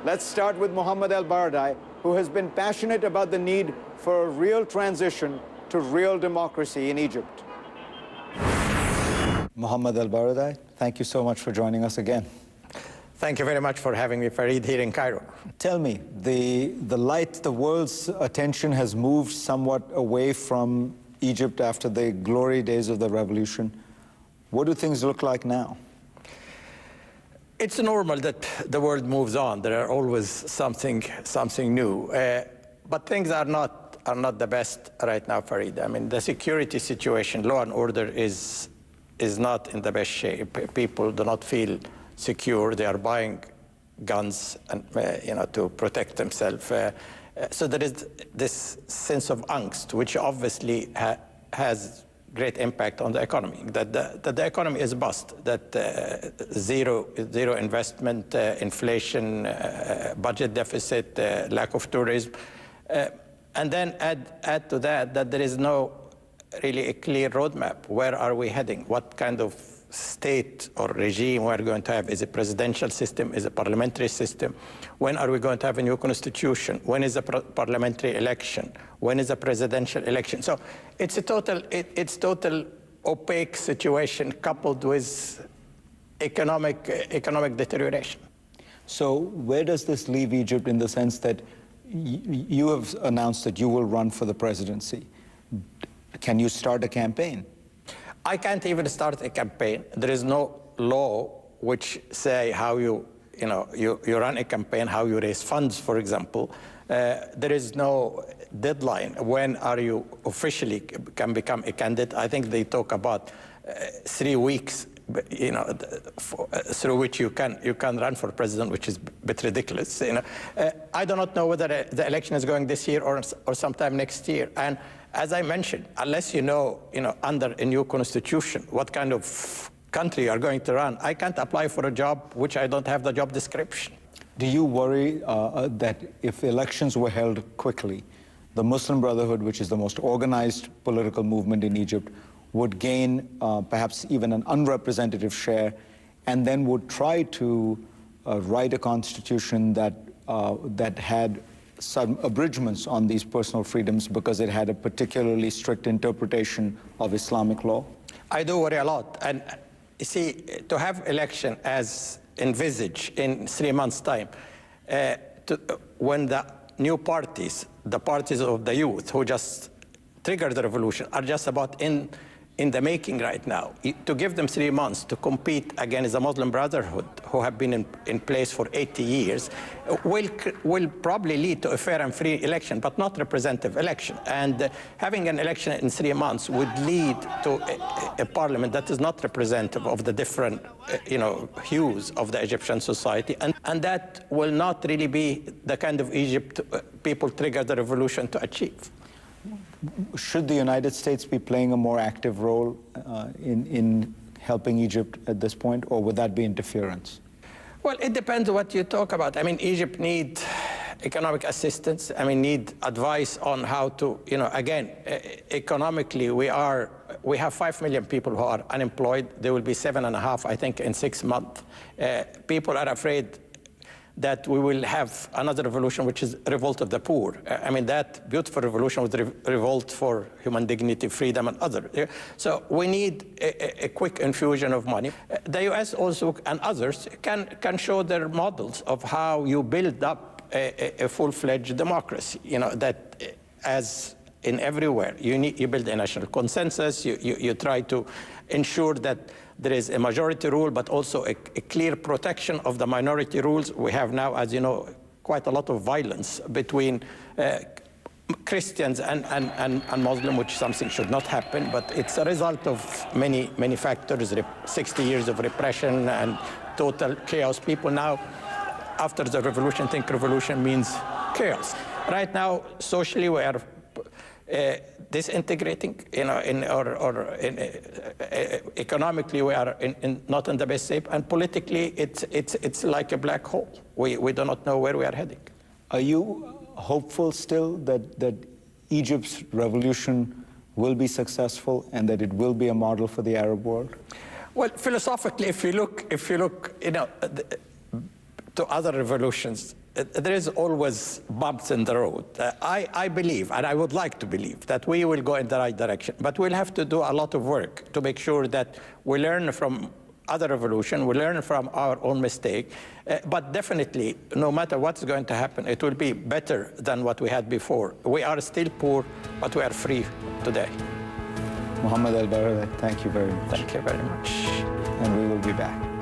Let's start with Mohamed ElBaradei, who has been passionate about the need for a real transition to real democracy in Egypt. Mohamed ElBaradei, thank you so much for joining us again. Thank you very much for having me, Fareed, here in Cairo. Tell me, the world's attention has moved somewhat away from Egypt after the glory days of the revolution. What do things look like now? It's normal that the world moves on. There are always something new. But things are not the best right now, Fareed. I mean, the security situation, law and order is not in the best shape. People do not feel secure. They are buying guns and, to protect themselves. So there is this sense of angst, which obviously has great impact on the economy. That the economy is bust. That zero investment, inflation, budget deficit, lack of tourism, and then add to that there is no really a clear roadmap. Where are we heading? What kind of state or regime we're going to have? Is it presidential system? Is it parliamentary system? When are we going to have a new constitution? When is a parliamentary election? When is a presidential election? So it's a total opaque situation coupled with economic deterioration. So where does this leave Egypt in the sense that you have announced that you will run for the presidency? Can you start a campaign? I can't even start a campaign. There is no law which say how you run a campaign, how you raise funds, for example. There is no deadline. When are you officially can become a candidate? I think they talk about 3 weeks, through which you can run for president, which is a bit ridiculous. I do not know whether the election is going this year or sometime next year. And as I mentioned, unless you know under a new constitution what kind of country you are going to run, I can't apply for a job which I don't have the job description. Do you worry that if elections were held quickly, the Muslim Brotherhood, which is the most organized political movement in Egypt, would gain perhaps even an unrepresentative share, and then would try to write a constitution that had some abridgments on these personal freedoms because it had a particularly strict interpretation of Islamic law? I do worry a lot. And you see, to have election as envisaged in 3 months' time, when the new parties, the parties of the youth who just triggered the revolution, are just about in the making right now, to give them 3 months to compete against the Muslim Brotherhood, who have been in place for 80 years, will probably lead to a fair and free election, but not representative election. And having an election in 3 months would lead to a parliament that is not representative of the different, hues of the Egyptian society, and that will not really be the kind of Egypt people trigger the revolution to achieve. Should the United States be playing a more active role in helping Egypt at this point, or would that be interference? Well, it depends what you talk about. I mean, Egypt needs economic assistance. I mean, need advice on how to, again, economically, we have 5 million people who are unemployed. There will be 7.5, I think, in 6 months. People are afraid that we will have another revolution, which is revolt of the poor. I mean, that beautiful revolution was the revolt for human dignity, freedom, and other. So we need a quick infusion of money. The US also and others can show their models of how you build up a full-fledged democracy. That as in everywhere, you build a national consensus. You try to ensure that there is a majority rule, but also a clear protection of the minority rules. We have now, as you know, quite a lot of violence between Christians and Muslims, which something should not happen, but it's a result of many factors, 60 years of repression and total chaos. People now, after the revolution, think revolution means chaos. Right now, socially, we are disintegrating, economically we are not in the best shape, and politically it's like a black hole. We do not know where we are heading. Are you hopeful still that Egypt's revolution will be successful and that it will be a model for the Arab world? Well, philosophically, if you look, to other revolutions, there is always bumps in the road. I believe, and I would like to believe, that we will go in the right direction. But we'll have to do a lot of work to make sure that we learn from other revolution, we learn from our own mistake. But definitely, no matter what's going to happen, it will be better than what we had before. We are still poor, but we are free today. Mohamed ElBaradei, thank you very much. Thank you very much. And we will be back.